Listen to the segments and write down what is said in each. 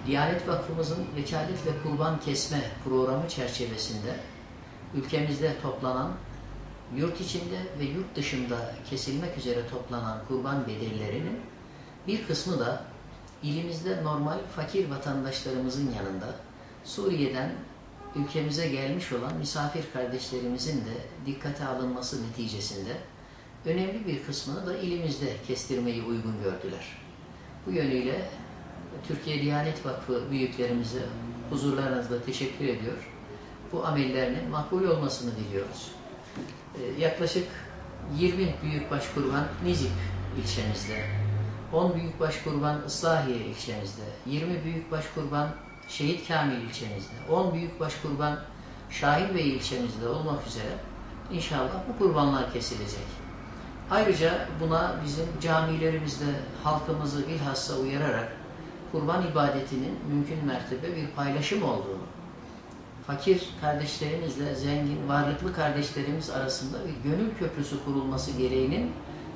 Diyanet Vakfımızın vekalet ve kurban kesme programı çerçevesinde ülkemizde toplanan, yurt içinde ve yurt dışında kesilmek üzere toplanan kurban bedellerinin bir kısmı da ilimizde normal fakir vatandaşlarımızın yanında Suriye'den ülkemize gelmiş olan misafir kardeşlerimizin de dikkate alınması neticesinde önemli bir kısmını da ilimizde kestirmeyi uygun gördüler. Bu yönüyle Türkiye Diyanet Vakfı büyüklerimize huzurlarınızda teşekkür ediyor. Bu amellerinin makbul olmasını diliyoruz. Yaklaşık 20 büyükbaş kurban Nizip ilçemizde, 10 büyükbaş kurban Islahiye ilçemizde, 20 büyükbaş kurban Şehit Kamil ilçemizde, 10 büyükbaş kurban Şahinbey ilçemizde olmak üzere inşallah bu kurbanlar kesilecek. Ayrıca buna bizim camilerimizde halkımızı bilhassa uyararak kurban ibadetinin mümkün mertebe bir paylaşım olduğunu, fakir kardeşlerimizle zengin, varlıklı kardeşlerimiz arasında bir gönül köprüsü kurulması gereğinin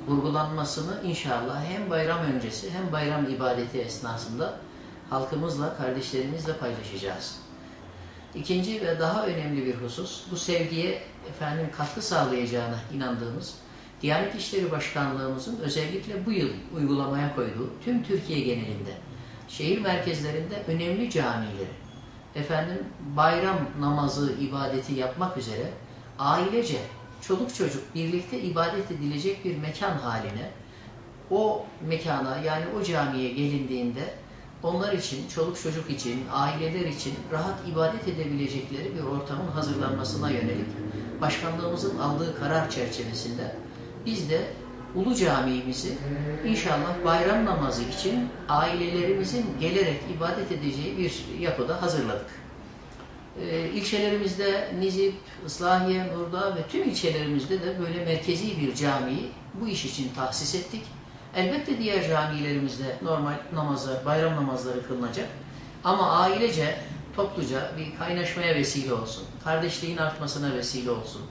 vurgulanmasını inşallah hem bayram öncesi hem bayram ibadeti esnasında halkımızla, kardeşlerimizle paylaşacağız. İkinci ve daha önemli bir husus, bu sevgiye katkı sağlayacağına inandığımız Diyanet İşleri Başkanlığımızın özellikle bu yıl uygulamaya koyduğu tüm Türkiye genelinde şehir merkezlerinde önemli camileri bayram namazı ibadeti yapmak üzere ailece çoluk çocuk birlikte ibadet edilecek bir mekan haline, o mekana yani o camiye gelindiğinde onlar için, çoluk çocuk için, aileler için rahat ibadet edebilecekleri bir ortamın hazırlanmasına yönelik başkanlığımızın aldığı karar çerçevesinde biz de Ulu Camiimizi inşallah bayram namazı için ailelerimizin gelerek ibadet edeceği bir yapıda hazırladık. İlçelerimizde Nizip, Islahiye, Nurdağ ve tüm ilçelerimizde de böyle merkezi bir camiyi bu iş için tahsis ettik. Elbette diğer camilerimizde normal namazlar, bayram namazları kılınacak. Ama ailece, topluca bir kaynaşmaya vesile olsun, kardeşliğin artmasına vesile olsun,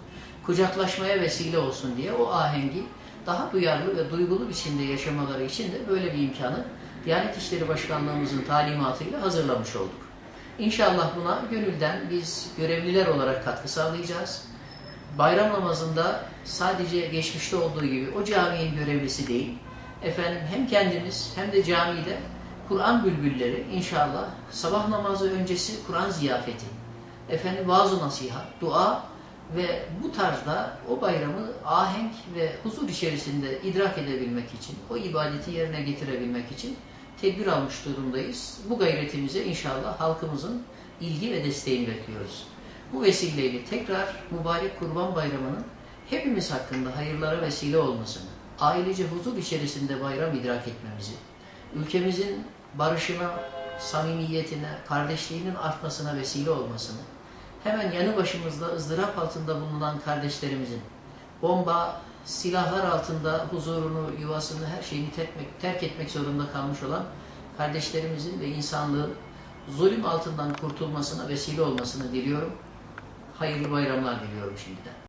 kucaklaşmaya vesile olsun diye o ahengi daha duyarlı ve duygulu biçimde yaşamaları için de böyle bir imkanı Diyanet İşleri Başkanlığımızın talimatıyla hazırlamış olduk. İnşallah buna gönülden biz görevliler olarak katkı sağlayacağız. Bayram namazında sadece geçmişte olduğu gibi o caminin görevlisi değil, hem kendimiz hem de camide Kur'an bülbülleri inşallah sabah namazı öncesi Kur'an ziyafeti, vaaz-ı nasihat, dua ve bu tarzda o bayramı ahenk ve huzur içerisinde idrak edebilmek için, o ibadeti yerine getirebilmek için tedbir almış durumdayız. Bu gayretimize inşallah halkımızın ilgi ve desteğini bekliyoruz. Bu vesileyle tekrar mübarek Kurban Bayramı'nın hepimiz hakkında hayırlara vesile olmasını, ailece huzur içerisinde bayram idrak etmemizi, ülkemizin barışına, samimiyetine, kardeşliğinin artmasına vesile olmasını, hemen yanı başımızda ızdırap altında bulunan kardeşlerimizin bomba, silahlar altında huzurunu, yuvasını, her şeyini terk etmek zorunda kalmış olan kardeşlerimizin ve insanlığın zulüm altından kurtulmasına vesile olmasını diliyorum. Hayırlı bayramlar diliyorum şimdiden.